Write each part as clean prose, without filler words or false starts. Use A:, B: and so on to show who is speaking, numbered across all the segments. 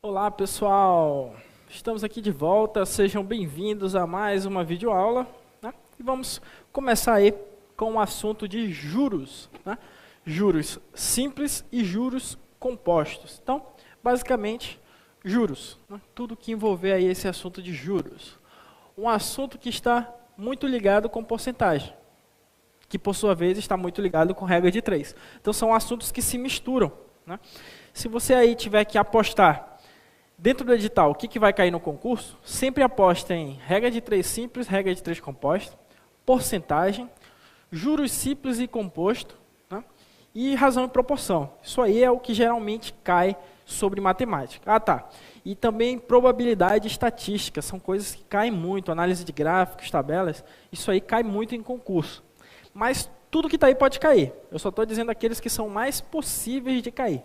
A: Olá pessoal, estamos aqui de volta, sejam bem-vindos a mais uma videoaula, né? E vamos começar aí com o assunto de juros, né? Juros simples e juros compostos. Então, basicamente, juros, né? Tudo que envolver aí esse assunto de juros. Um assunto que está muito ligado com porcentagem, que por sua vez está muito ligado com regra de 3. Então são assuntos que se misturam, né? Se você aí tiver que apostar dentro do edital o que vai cair no concurso, sempre aposta em regra de 3 simples, regra de 3 composto, porcentagem, juros simples e composto, né? E razão e proporção. Isso aí é o que geralmente cai sobre matemática. Ah, tá. E também probabilidade e estatística, são coisas que caem muito, análise de gráficos, tabelas, isso aí cai muito em concurso. Mas tudo que está aí pode cair. Eu só estou dizendo aqueles que são mais possíveis de cair.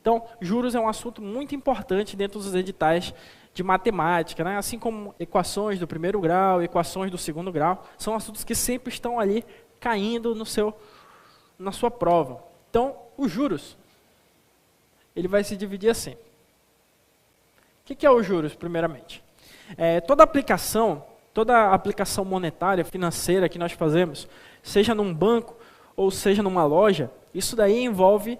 A: Então, juros é um assunto muito importante dentro dos editais de matemática, né? Assim como equações do primeiro grau, equações do segundo grau, são assuntos que sempre estão ali caindo na sua prova. Então, os juros, ele vai se dividir assim. O que é os juros, primeiramente? Toda aplicação monetária, financeira que nós fazemos, seja num banco ou seja numa loja, isso daí envolve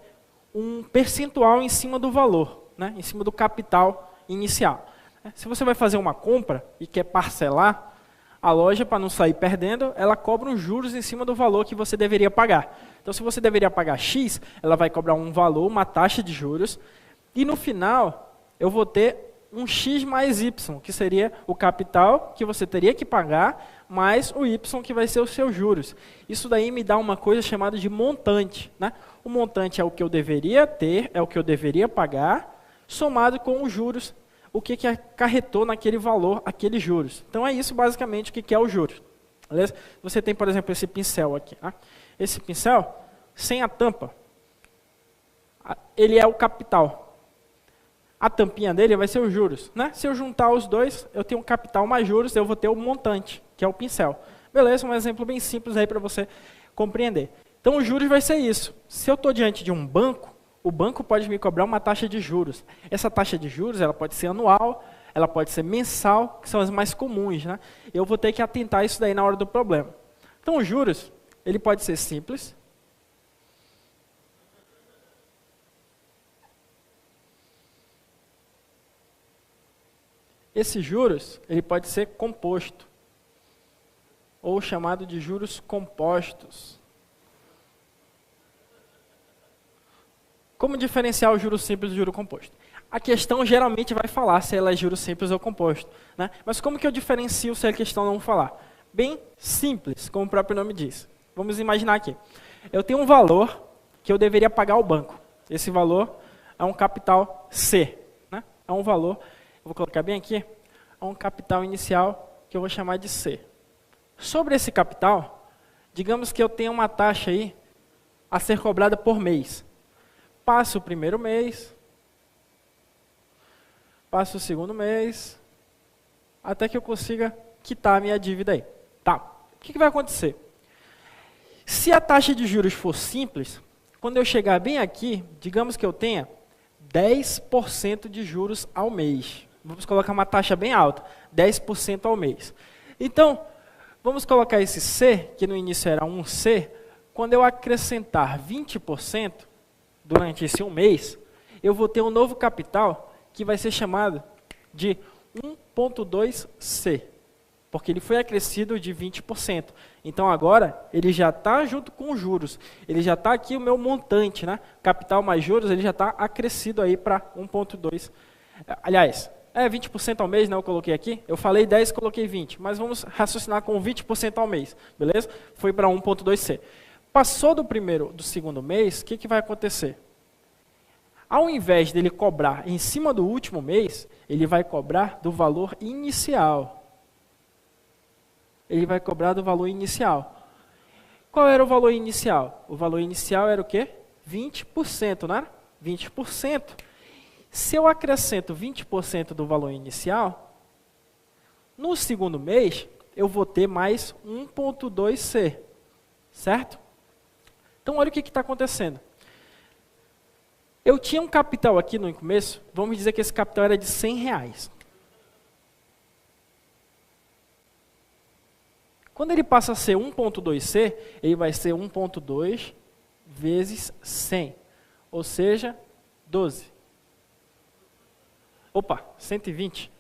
A: um percentual em cima do valor, né? Em cima do capital inicial. Se você vai fazer uma compra e quer parcelar, a loja, para não sair perdendo, ela cobra uns juros em cima do valor que você deveria pagar. Então, se você deveria pagar X, ela vai cobrar um valor, uma taxa de juros, e no final, eu vou ter um X mais Y, que seria o capital que você teria que pagar, mais o Y, que vai ser os seus juros. Isso daí me dá uma coisa chamada de montante, né? O montante é o que eu deveria ter, é o que eu deveria pagar, somado com os juros, o que acarretou naquele valor, aqueles juros. Então é isso basicamente o que é o juros. Beleza? Você tem, por exemplo, esse pincel aqui. Né? Esse pincel, sem a tampa, ele é o capital. A tampinha dele vai ser os juros. Né? Se eu juntar os dois, eu tenho um capital mais juros, eu vou ter o montante, que é o pincel. Beleza? Um exemplo bem simples aí para você compreender. Então, os juros vai ser isso. Se eu estou diante de um banco, o banco pode me cobrar uma taxa de juros. Essa taxa de juros ela pode ser anual, ela pode ser mensal, que são as mais comuns. Né? Eu vou ter que atentar isso daí na hora do problema. Então, os juros, ele pode ser simples. Esse juros, ele pode ser composto, ou chamado de juros compostos. Como diferenciar o juro simples do juro composto? A questão geralmente vai falar se ela é juro simples ou composto. Né? Mas como que eu diferencio se a questão não falar? Bem simples, como o próprio nome diz. Vamos imaginar aqui. Eu tenho um valor que eu deveria pagar ao banco. Esse valor é um capital C. Né? É um valor, eu vou colocar bem aqui, é um capital inicial que eu vou chamar de C. Sobre esse capital, digamos que eu tenho uma taxa aí a ser cobrada por mês. Passo o primeiro mês, passo o segundo mês, até que eu consiga quitar a minha dívida aí. Tá, o que vai acontecer? Se a taxa de juros for simples, quando eu chegar bem aqui, digamos que eu tenha 10% de juros ao mês. Vamos colocar uma taxa bem alta, 10% ao mês. Então, vamos colocar esse C, que no início era 1C, quando eu acrescentar 20%, durante esse um mês, eu vou ter um novo capital que vai ser chamado de 1.2C, porque ele foi acrescido de 20%. Então agora ele já está junto com os juros, ele já está aqui o meu montante, né? Capital mais juros, ele já está acrescido aí para 1.2. Aliás, 20% ao mês, né? Eu coloquei aqui, eu falei 10, coloquei 20, mas vamos raciocinar com 20% ao mês, beleza? Foi para 1.2C. Passou do segundo mês, o que vai acontecer? Ao invés dele cobrar em cima do último mês, ele vai cobrar do valor inicial. Ele vai cobrar do valor inicial. Qual era o valor inicial? O valor inicial era o quê? 20%, não era? 20%. Se eu acrescento 20% do valor inicial, no segundo mês, eu vou ter mais 1.2C, certo? Então, olha o que está acontecendo. Eu tinha um capital aqui no começo, vamos dizer que esse capital era de R$100. Quando ele passa a ser 1.2C, ele vai ser 1.2 vezes 100, ou seja, 12. Opa, 120.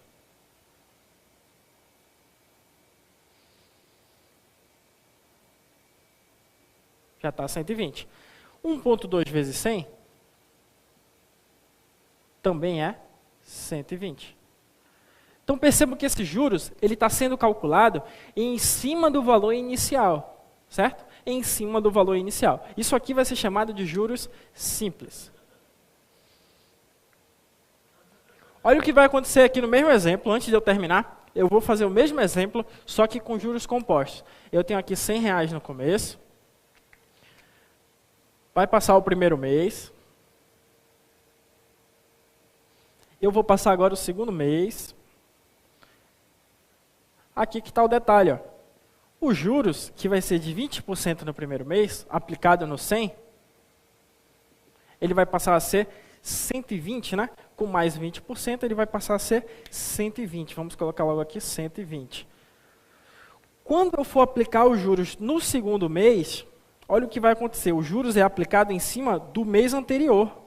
A: Já está 120. 1.2 vezes 100 também é 120. Então percebam que esses juros, ele está sendo calculado em cima do valor inicial, certo? Em cima do valor inicial. Isso aqui vai ser chamado de juros simples. Olha o que vai acontecer aqui no mesmo exemplo, antes de eu terminar, eu vou fazer o mesmo exemplo, só que com juros compostos. Eu tenho aqui R$100 no começo, vai passar o primeiro mês, eu vou passar agora o segundo mês. Aqui que está o detalhe, ó. Os juros, que vai ser de 20% no primeiro mês, aplicado no 100, ele vai passar a ser 120, né? Com mais 20%, ele vai passar a ser 120. Vamos colocar logo aqui 120. Quando eu for aplicar os juros no segundo mês, olha o que vai acontecer. Os juros é aplicado em cima do mês anterior.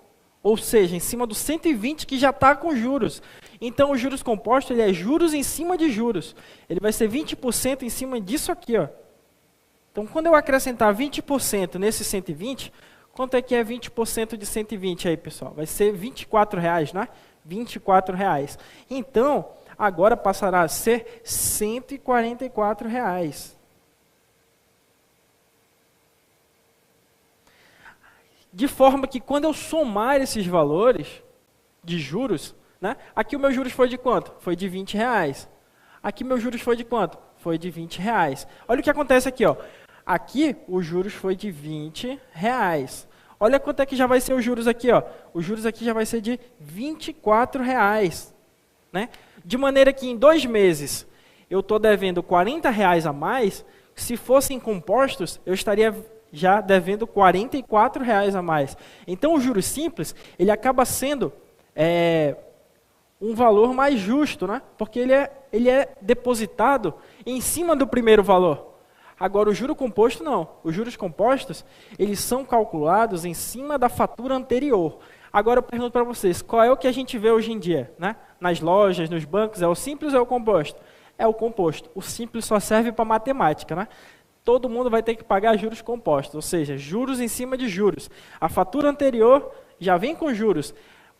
A: Ou seja, em cima do 120 que já está com juros. Então, os juros compostos, ele é juros em cima de juros. Ele vai ser 20% em cima disso aqui, ó. Então, quando eu acrescentar 20% nesse 120, quanto é que é 20% de 120 aí, pessoal? Vai ser R$24, né? R$24. Então, agora passará a ser R$144. De forma que quando eu somar esses valores de juros, né? Aqui o meu juros foi de quanto? Foi de R$20. Aqui meu juros foi de quanto? Foi de R$20. Olha o que acontece aqui, ó. Aqui o juros foi de R$20. Olha quanto é que já vai ser os juros aqui, ó. Os juros aqui já vai ser de R$24, né? De maneira que em 2 meses eu estou devendo R$40 a mais. Se fossem compostos, eu estaria já devendo R$44 a mais. Então, o juros simples, ele acaba sendo um valor mais justo, né? Porque ele é depositado em cima do primeiro valor. Agora, o juro composto, não. Os juros compostos, eles são calculados em cima da fatura anterior. Agora, eu pergunto para vocês, qual é o que a gente vê hoje em dia, né? Nas lojas, nos bancos, é o simples ou é o composto? É o composto. O simples só serve para matemática, né? Todo mundo vai ter que pagar juros compostos, ou seja, juros em cima de juros. A fatura anterior já vem com juros.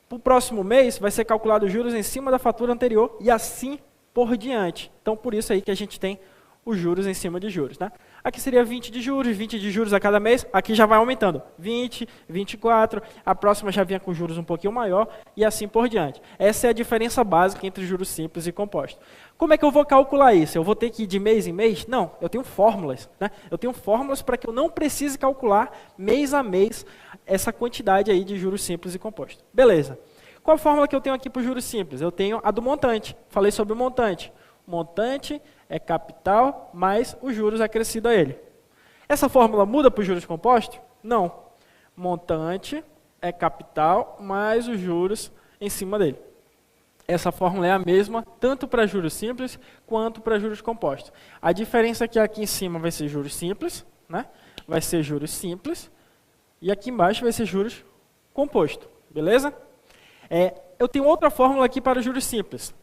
A: Para o próximo mês, vai ser calculado os juros em cima da fatura anterior e assim por diante. Então, por isso aí que a gente tem os juros em cima de juros, né? Aqui seria 20 de juros a cada mês. Aqui já vai aumentando. 20, 24, a próxima já vinha com juros um pouquinho maior e assim por diante. Essa é a diferença básica entre juros simples e compostos. Como é que eu vou calcular isso? Eu vou ter que ir de mês em mês? Não, eu tenho fórmulas, né? Eu tenho fórmulas para que eu não precise calcular mês a mês essa quantidade aí de juros simples e compostos. Beleza. Qual a fórmula que eu tenho aqui para os juros simples? Eu tenho a do montante. Falei sobre o montante. O montante é capital mais os juros acrescido a ele. Essa fórmula muda para os juros compostos? Não. Montante é capital mais os juros em cima dele. Essa fórmula é a mesma tanto para juros simples quanto para juros compostos. A diferença é que aqui em cima vai ser juros simples, né? Vai ser juros simples, e aqui embaixo vai ser juros composto, beleza? Eu tenho outra fórmula aqui para os juros simples.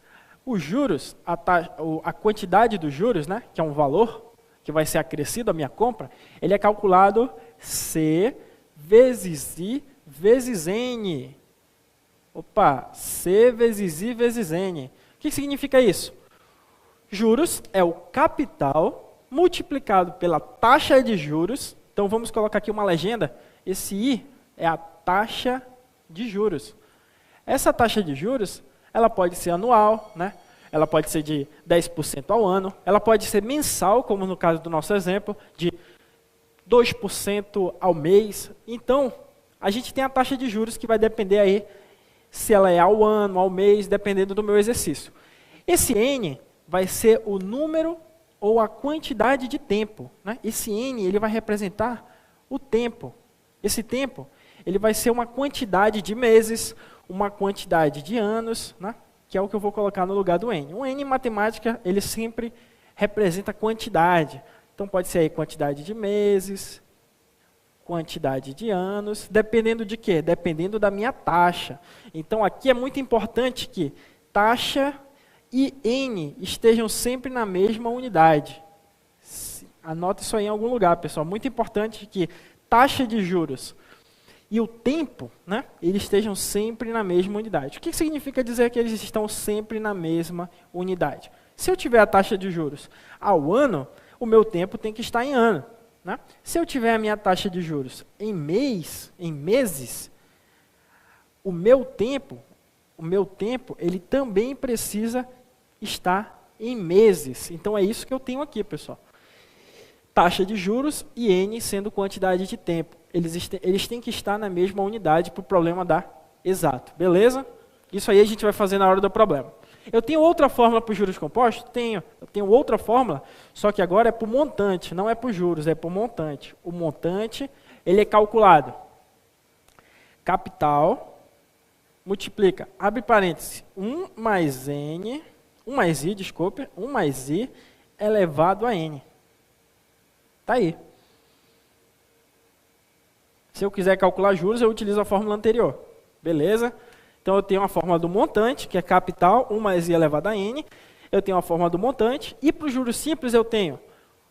A: Os juros, a quantidade dos juros, né, que é um valor que vai ser acrescido à minha compra, ele é calculado C vezes I vezes N. Opa, C vezes I vezes N. O que significa isso? Juros é o capital multiplicado pela taxa de juros. Então, vamos colocar aqui uma legenda. Esse I é a taxa de juros. Essa taxa de juros, ela pode ser anual, né? Ela pode ser de 10% ao ano. Ela pode ser mensal, como no caso do nosso exemplo, de 2% ao mês. Então, a gente tem a taxa de juros que vai depender aí se ela é ao ano, ao mês, dependendo do meu exercício. Esse N vai ser o número ou a quantidade de tempo, né? Esse N ele vai representar o tempo. Esse tempo, ele vai ser uma quantidade de meses, uma quantidade de anos, né? Que é o que eu vou colocar no lugar do N. O N em matemática, ele sempre representa quantidade. Então pode ser aí quantidade de meses, quantidade de anos, dependendo de quê? Dependendo da minha taxa. Então aqui é muito importante que taxa e N estejam sempre na mesma unidade. Anota isso aí em algum lugar, pessoal. Muito importante que taxa de juros e o tempo, né, eles estejam sempre na mesma unidade. O que significa dizer que eles estão sempre na mesma unidade? Se eu tiver a taxa de juros ao ano, o meu tempo tem que estar em ano. Né? Se eu tiver a minha taxa de juros em meses, o meu tempo, ele também precisa estar em meses. Então é isso que eu tenho aqui, pessoal. Taxa de juros e N sendo quantidade de tempo. Eles têm que estar na mesma unidade para o problema dar exato. Beleza? Isso aí a gente vai fazer na hora do problema. Eu tenho outra fórmula para os juros compostos? Tenho. Eu tenho outra fórmula, só que agora é para o montante, não é para os juros, é para o montante. O montante, ele é calculado. Capital, multiplica, abre parênteses, 1 mais I, elevado a N. Está aí. Se eu quiser calcular juros, eu utilizo a fórmula anterior. Beleza? Então eu tenho a fórmula do montante, que é capital, 1 mais I elevado a N. Eu tenho a fórmula do montante. E para os juros simples eu tenho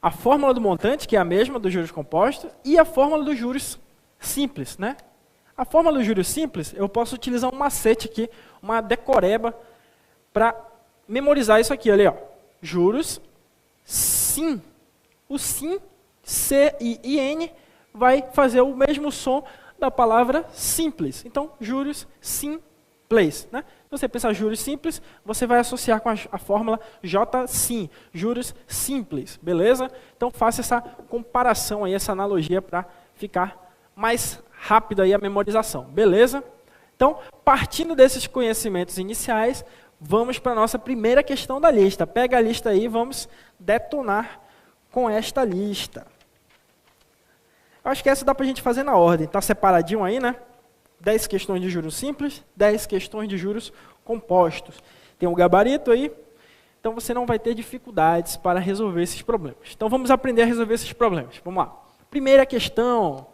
A: a fórmula do montante, que é a mesma dos juros compostos, e a fórmula dos juros simples. Né? A fórmula dos juros simples, eu posso utilizar um macete aqui, uma decoreba, para memorizar isso aqui. Olha aí, ó. Juros sim. O sim, C, I e N, vai fazer o mesmo som da palavra simples. Então, juros simples. Né? Se você pensar juros simples, você vai associar com a fórmula J-sim, juros simples. Beleza? Então, faça essa comparação, aí, essa analogia para ficar mais rápido aí a memorização. Beleza? Então, partindo desses conhecimentos iniciais, vamos para a nossa primeira questão da lista. Pega a lista aí e vamos detonar com esta lista. Eu acho que essa dá para a gente fazer na ordem. Está separadinho aí, né? 10 questões de juros simples, 10 questões de juros compostos. Tem um gabarito aí, então você não vai ter dificuldades para resolver esses problemas. Então vamos aprender a resolver esses problemas. Vamos lá. Primeira questão.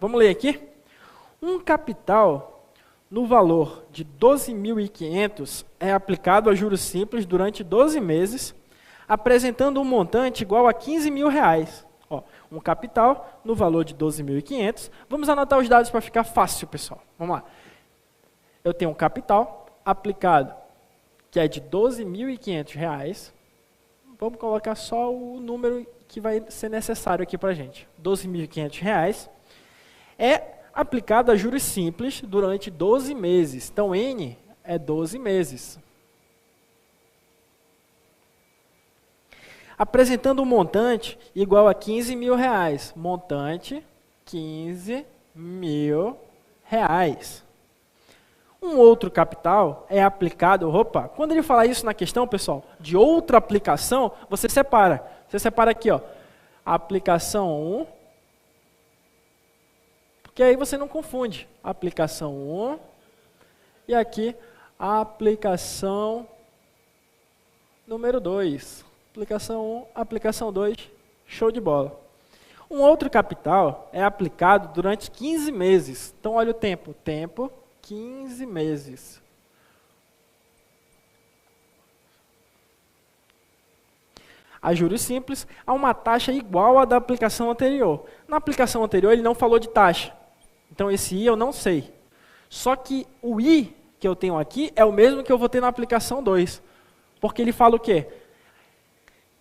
A: Vamos ler aqui? Um capital no valor de 12.500 é aplicado a juros simples durante 12 meses, apresentando um montante igual a R$15.000. Ó, um capital no valor de 12.500. Vamos anotar os dados para ficar fácil, pessoal. Vamos lá. Eu tenho um capital aplicado que é de R$12.500. Vamos colocar só o número que vai ser necessário aqui para a gente. R$12.500 é aplicado a juros simples durante 12 meses. Então, N é 12 meses. Apresentando um montante igual a R$15.000. Montante, R$15.000. Um outro capital é aplicado, quando ele falar isso na questão, pessoal, de outra aplicação, você separa. Você separa aqui, ó, aplicação 1, porque aí você não confunde. Aplicação 1 e aqui a aplicação número 2. Aplicação 1, aplicação 2, show de bola. Um outro capital é aplicado durante 15 meses. Então, olha o tempo. Tempo, 15 meses. A juros simples, há uma taxa igual à da aplicação anterior. Na aplicação anterior, ele não falou de taxa. Então, esse I eu não sei. Só que o I que eu tenho aqui é o mesmo que eu vou ter na aplicação 2. Porque ele fala o quê?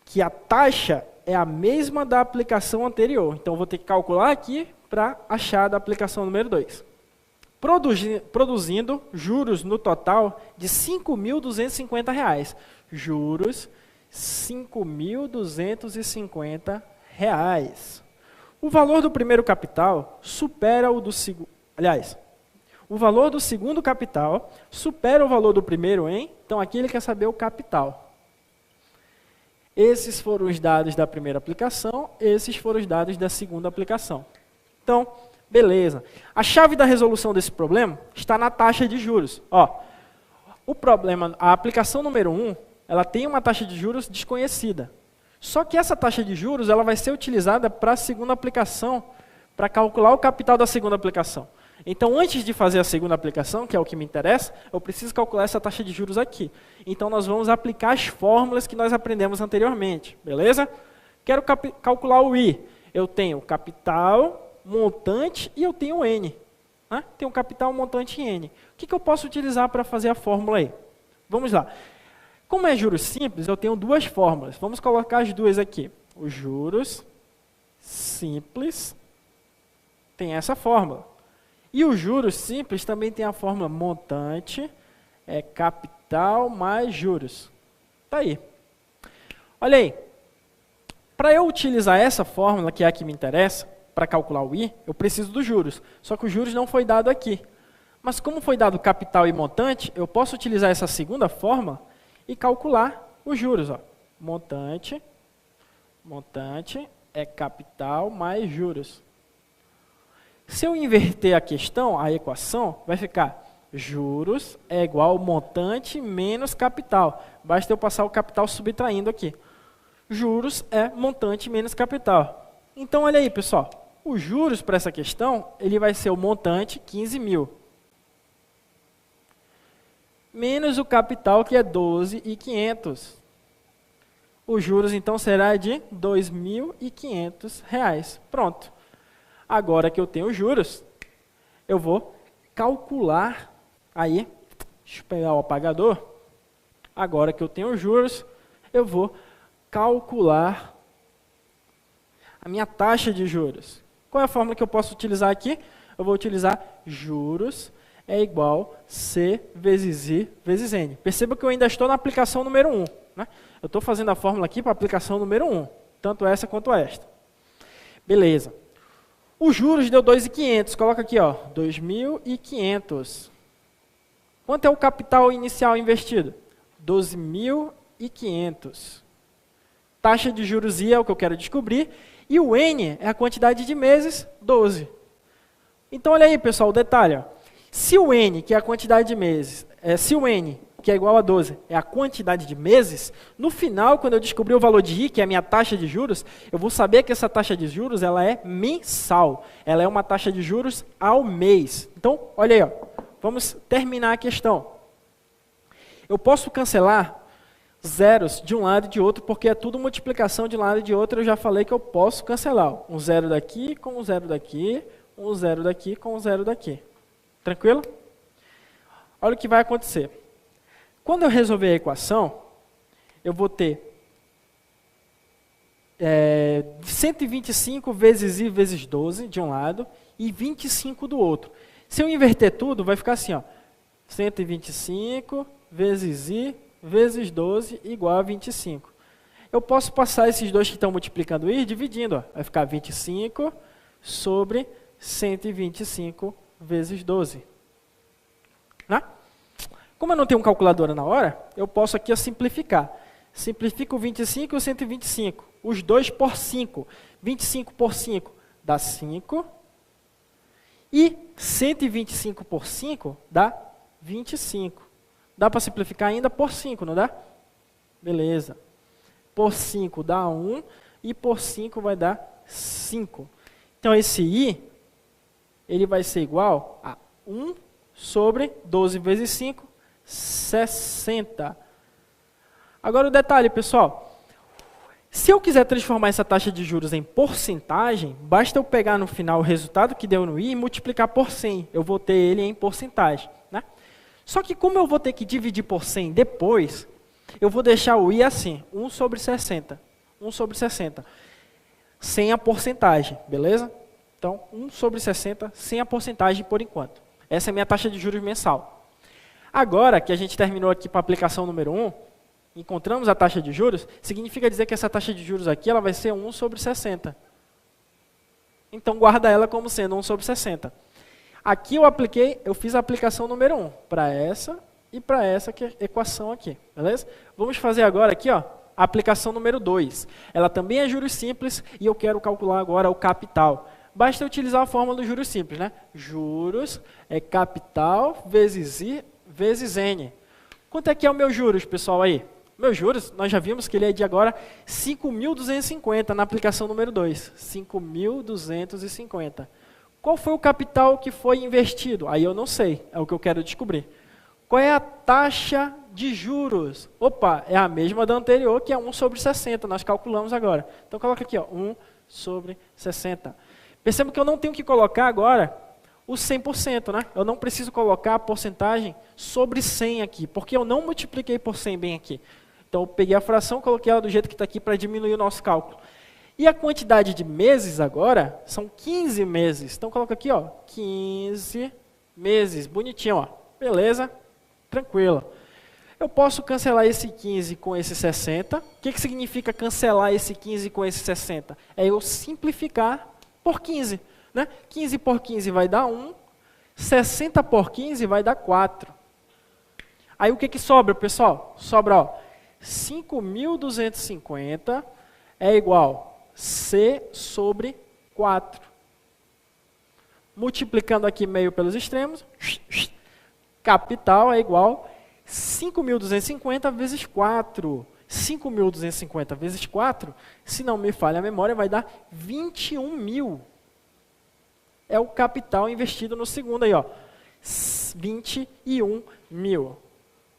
A: Que a taxa é a mesma da aplicação anterior. Então, eu vou ter que calcular aqui para achar da aplicação número 2. Produzindo juros no total de R$5.250. Juros, R$5.250. O valor do primeiro capital supera o do segundo. Aliás, o valor do segundo capital supera o valor do primeiro em. Então, aqui ele quer saber o capital. Esses foram os dados da primeira aplicação, esses foram os dados da segunda aplicação. Então, beleza. A chave da resolução desse problema está na taxa de juros. Ó, o problema, a aplicação número 1, ela tem uma taxa de juros desconhecida. Só que essa taxa de juros ela vai ser utilizada para a segunda aplicação, para calcular o capital da segunda aplicação. Então, antes de fazer a segunda aplicação, que é o que me interessa, eu preciso calcular essa taxa de juros aqui. Então, nós vamos aplicar as fórmulas que nós aprendemos anteriormente, beleza? Quero calcular o I. Eu tenho capital, montante e eu tenho N. Né? Tenho capital, montante e N. O que eu posso utilizar para fazer a fórmula aí? Vamos lá. Como é juros simples, eu tenho duas fórmulas. Vamos colocar as duas aqui. Os juros simples tem essa fórmula. E os juros simples também tem a fórmula montante, é capital mais juros. Está aí. Olha aí. Para eu utilizar essa fórmula, que é a que me interessa, para calcular o I, eu preciso dos juros. Só que os juros não foi dado aqui. Mas como foi dado capital e montante, eu posso utilizar essa segunda fórmula e calcular os juros. Ó. Montante é capital mais juros. Se eu inverter a questão, a equação, vai ficar juros é igual ao montante menos capital. Basta eu passar o capital subtraindo aqui. Juros é montante menos capital. Então, olha aí, pessoal. Os juros para essa questão, ele vai ser o montante, 15 mil. Menos o capital, que é 12.500. Os juros, então, será de R$ 2.500. Pronto. Agora que eu tenho os juros, eu vou calcular, aí, deixa eu pegar o apagador. Agora que eu tenho os juros, eu vou calcular a minha taxa de juros. Qual é a fórmula que eu posso utilizar aqui? Eu vou utilizar juros é igual C vezes I vezes N. Perceba que eu ainda estou na aplicação número 1. Né? Eu estou fazendo a fórmula aqui para a aplicação número 1, tanto essa quanto esta. Beleza. Os juros deu 2.500, coloca aqui, ó, 2.500. Quanto é o capital inicial investido? 12.500. Taxa de juros I é o que eu quero descobrir, e o N é a quantidade de meses, 12. Então, olha aí, pessoal, o detalhe. Ó. Se o N, que é a quantidade de meses, se o N, que é igual a 12, é a quantidade de meses, no final, quando eu descobrir o valor de I, que é a minha taxa de juros, eu vou saber que essa taxa de juros ela é mensal. Ela é uma taxa de juros ao mês. Então, olha aí, ó, vamos terminar a questão. Eu posso cancelar zeros de um lado e de outro, porque é tudo multiplicação de um lado e de outro. Eu já falei que eu posso cancelar. Ó, um zero daqui com um zero daqui, um zero daqui com um zero daqui. Tranquilo? Olha o que vai acontecer. Quando eu resolver a equação, eu vou ter 125 vezes I vezes 12 de um lado e 25 do outro. Se eu inverter tudo, vai ficar assim, ó, 125 vezes I vezes 12 igual a 25. Eu posso passar esses dois que estão multiplicando I dividindo. Ó, vai ficar 25 sobre 125 vezes 12. Né? Como eu não tenho calculadora na hora, eu posso aqui simplificar. Simplifico o 25 e o 125. Os dois por 5. 25 por 5 dá 5. E 125 por 5 dá 25. Dá para simplificar ainda por 5, não dá? Beleza. Por 5 dá 1 e por 5 vai dar 5. Então, esse I, ele vai ser igual a 1 sobre 12 vezes 5, 60. Agora o detalhe, pessoal. Se eu quiser transformar essa taxa de juros em porcentagem, basta eu pegar no final o resultado que deu no I e multiplicar por 100. Eu vou ter ele em porcentagem. Né? Só que como eu vou ter que dividir por 100 depois, eu vou deixar o I assim, 1 sobre 60. 1 sobre 60. Sem a porcentagem, beleza? Então, 1 sobre 60 sem a porcentagem por enquanto. Essa é a minha taxa de juros mensal. Agora que a gente terminou aqui para a aplicação número 1, encontramos a taxa de juros, significa dizer que essa taxa de juros aqui ela vai ser 1 sobre 60. Então, guarda ela como sendo 1 sobre 60. Aqui eu fiz a aplicação número 1, para essa e para essa equação aqui, beleza? Vamos fazer agora aqui, ó, a aplicação número 2. Ela também é juros simples e eu quero calcular agora o capital. Basta utilizar a fórmula do juros simples, né? Juros é capital vezes I vezes N. Quanto é que é o meu juros, pessoal, aí? Meus juros, nós já vimos que ele é de agora 5.250 na aplicação número 2. 5.250. Qual foi o capital que foi investido? Aí eu não sei, é o que eu quero descobrir. Qual é a taxa de juros? Opa, é a mesma da anterior, que é 1 sobre 60, nós calculamos agora. Então coloca aqui, ó, 1 sobre 60. Perceba que eu não tenho que colocar agora o 100%, né? Eu não preciso colocar a porcentagem sobre 100 aqui, porque eu não multipliquei por 100 bem aqui. Então eu peguei a fração, coloquei ela do jeito que está aqui para diminuir o nosso cálculo. E a quantidade de meses agora são 15 meses. Então coloca aqui, ó, 15 meses, bonitinho, ó. Beleza? Tranquilo. Eu posso cancelar esse 15 com esse 60. O que significa cancelar esse 15 com esse 60? É eu simplificar por 15. Né? 15 por 15 vai dar 1. 60 por 15 vai dar 4. Aí o que sobra, pessoal? Sobra, ó, 5.250 é igual C sobre 4. Multiplicando aqui meio pelos extremos, capital é igual 5.250 vezes 4. 5.250 vezes 4, se não me falha a memória, vai dar 21 mil. É o capital investido no segundo aí, ó. 21 mil.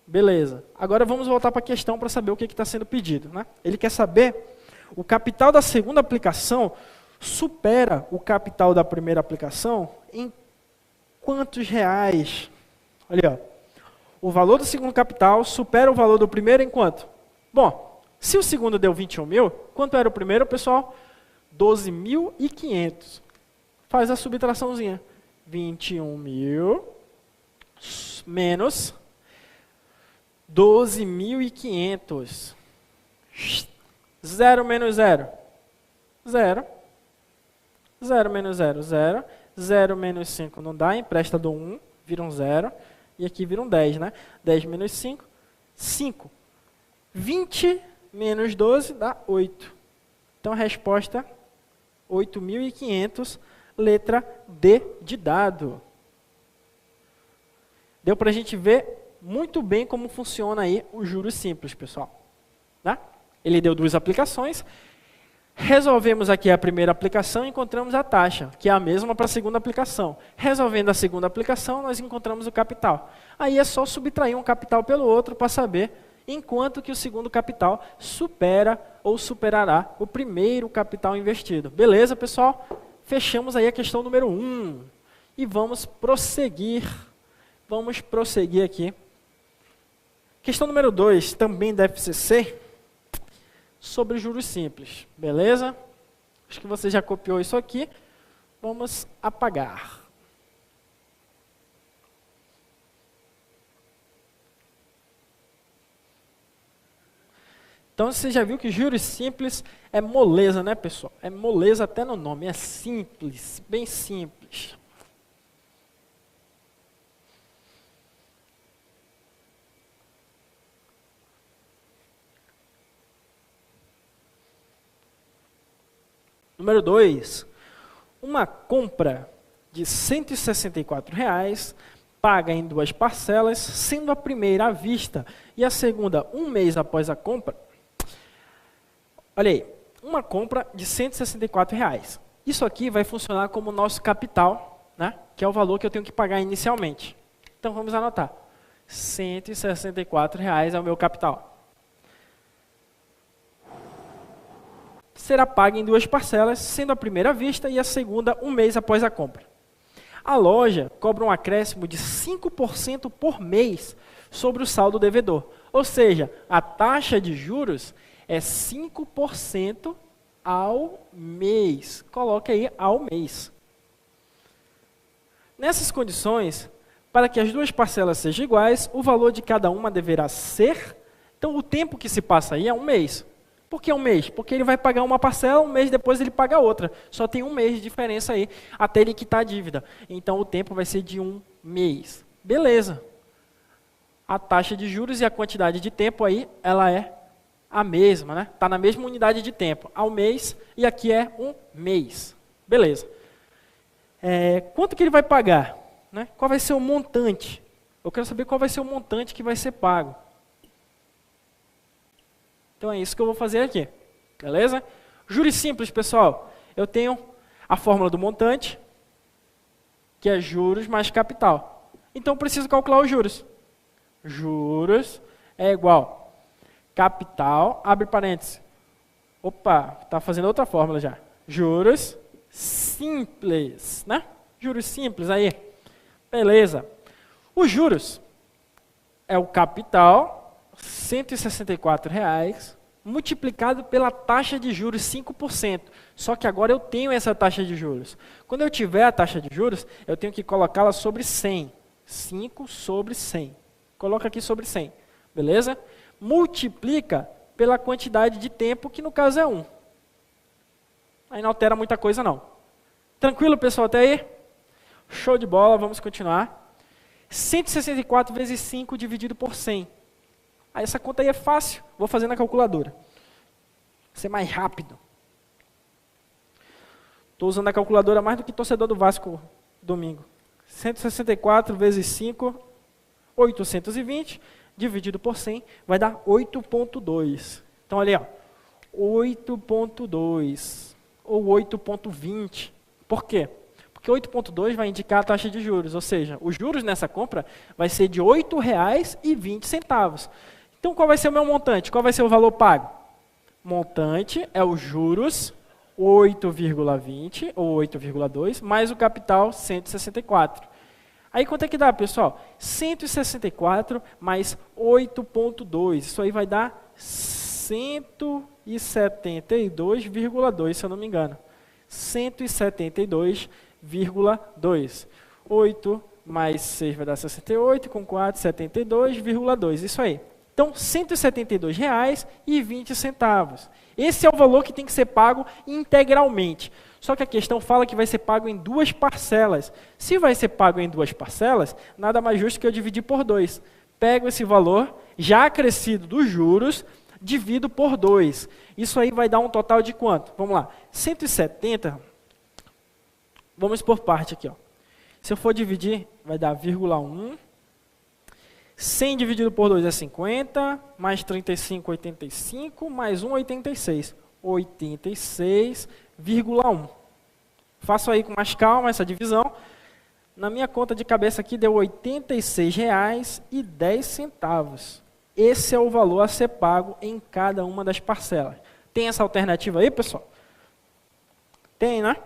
A: Beleza. Agora vamos voltar para a questão para saber o que está sendo pedido, né? Ele quer saber o capital da segunda aplicação supera o capital da primeira aplicação em quantos reais? Olha, ó. O valor do segundo capital supera o valor do primeiro em quanto? Bom, se o segundo deu 21 mil, quanto era o primeiro, pessoal? 12.500. Faz a subtraçãozinha. 21 mil menos 12.500. 0 menos 0. 0. 0 menos 0, 0. 0 menos 5 não dá, empresta do 1, vira um 0. E aqui vira um 10, né? 10 menos 5, 5. 20 menos 12 dá 8. Então a resposta, 8.500, letra D de dado. Deu para a gente ver muito bem como funciona aí o juros simples, pessoal. Né? Ele deu duas aplicações. Resolvemos aqui a primeira aplicação e encontramos a taxa, que é a mesma para a segunda aplicação. Resolvendo a segunda aplicação, nós encontramos o capital. Aí é só subtrair um capital pelo outro para saber em quanto que o segundo capital supera ou superará o primeiro capital investido. Beleza, pessoal? Fechamos aí a questão número 1. E vamos prosseguir. Vamos prosseguir aqui. Questão número 2, também da FCC. Sobre juros simples, beleza? Acho que você já copiou isso aqui. Vamos apagar. Então você já viu que juros simples é moleza, né, pessoal? É moleza até no nome, é simples, bem simples. Número 2, uma compra de R$ 164,00, paga em 2 parcelas, sendo a primeira à vista e a segunda um mês após a compra. Olha aí, uma compra de R$ 164,00. Isso aqui vai funcionar como nosso capital, né? Que é o valor que eu tenho que pagar inicialmente. Então vamos anotar. R$ 164,00 é o meu capital. Será paga em 2 parcelas, sendo a primeira à vista e a segunda um mês após a compra. A loja cobra um acréscimo de 5% por mês sobre o saldo devedor. Ou seja, a taxa de juros é 5% ao mês. Coloque aí ao mês. Nessas condições, para que as 2 parcelas sejam iguais, o valor de cada uma deverá ser... Então, o tempo que se passa aí é um mês. Por que um mês? Porque ele vai pagar uma parcela, um mês depois ele paga outra. Só tem um mês de diferença aí, até ele quitar a dívida. Então, o tempo vai ser de um mês. Beleza. A taxa de juros e a quantidade de tempo aí, ela é a mesma, né? Está na mesma unidade de tempo, ao mês, e aqui é um mês. Beleza. Quanto que ele vai pagar? Né? Qual vai ser o montante? Eu quero saber qual vai ser o montante que vai ser pago. Então é isso que eu vou fazer aqui. Beleza? Juros simples, pessoal. Eu tenho a fórmula do montante, que é juros mais capital. Então eu preciso calcular os juros. Juros é igual capital, abre parênteses. Opa, está fazendo outra fórmula já. Juros simples, né? Juros simples aí. Beleza. Os juros é o capital, R$ 164,00, multiplicado pela taxa de juros 5%. Só que agora eu tenho essa taxa de juros. Quando eu tiver a taxa de juros, eu tenho que colocá-la sobre 100. 5 sobre 100. Coloca aqui sobre 100. Beleza? Multiplica pela quantidade de tempo, que no caso é 1. Aí não altera muita coisa não. Tranquilo, pessoal, até aí? Show de bola, vamos continuar. 164 vezes 5 dividido por 100. Aí essa conta aí é fácil, vou fazer na calculadora. Vai ser mais rápido. Estou usando a calculadora mais do que torcedor do Vasco domingo. 164 vezes 5, 820, dividido por 100, vai dar 8,2. Então, olha aí, 8,2 ou 8,20. Por quê? Porque 8,2 vai indicar a taxa de juros, ou seja, os juros nessa compra vai ser de R$ 8,20. Então, qual vai ser o meu montante? Qual vai ser o valor pago? Montante é os juros 8,20 ou 8,2 mais o capital 164. Aí quanto é que dá, pessoal? 164 mais 8,2. Isso aí vai dar 172,2, se eu não me engano. 172,2. 8 mais 6 vai dar 68, com 4, 72,2. Isso aí. Então, R$ 172,20. Esse é o valor que tem que ser pago integralmente. Só que a questão fala que vai ser pago em 2 parcelas. Se vai ser pago em 2 parcelas, nada mais justo que eu dividir por 2. Pego esse valor, já acrescido dos juros, divido por 2. Isso aí vai dar um total de quanto? Vamos lá. 170, vamos por parte aqui. Se eu for dividir, vai dar 0,1. 100 dividido por 2 é 50, mais 35, 85, mais 1, 86. 86,1. Faço aí com mais calma essa divisão. Na minha conta de cabeça aqui deu R$ 86,10. Esse é o valor a ser pago em cada uma das parcelas. Tem essa alternativa aí, pessoal? Tem, né?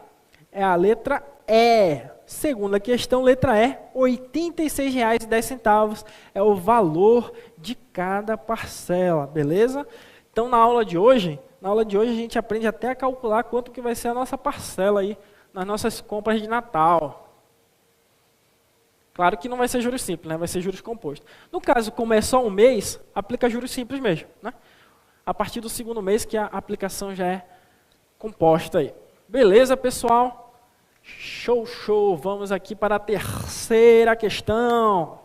A: É a letra E. Segunda questão, letra E, R$ 86,10 é o valor de cada parcela, beleza? Então, na aula de hoje a gente aprende até a calcular quanto que vai ser a nossa parcela aí nas nossas compras de Natal. Claro que não vai ser juros simples, né? Vai ser juros compostos. No caso, como é só um mês, aplica juros simples mesmo, né? A partir do segundo mês que a aplicação já é composta aí. Beleza, pessoal? Show, show! Vamos aqui para a terceira questão.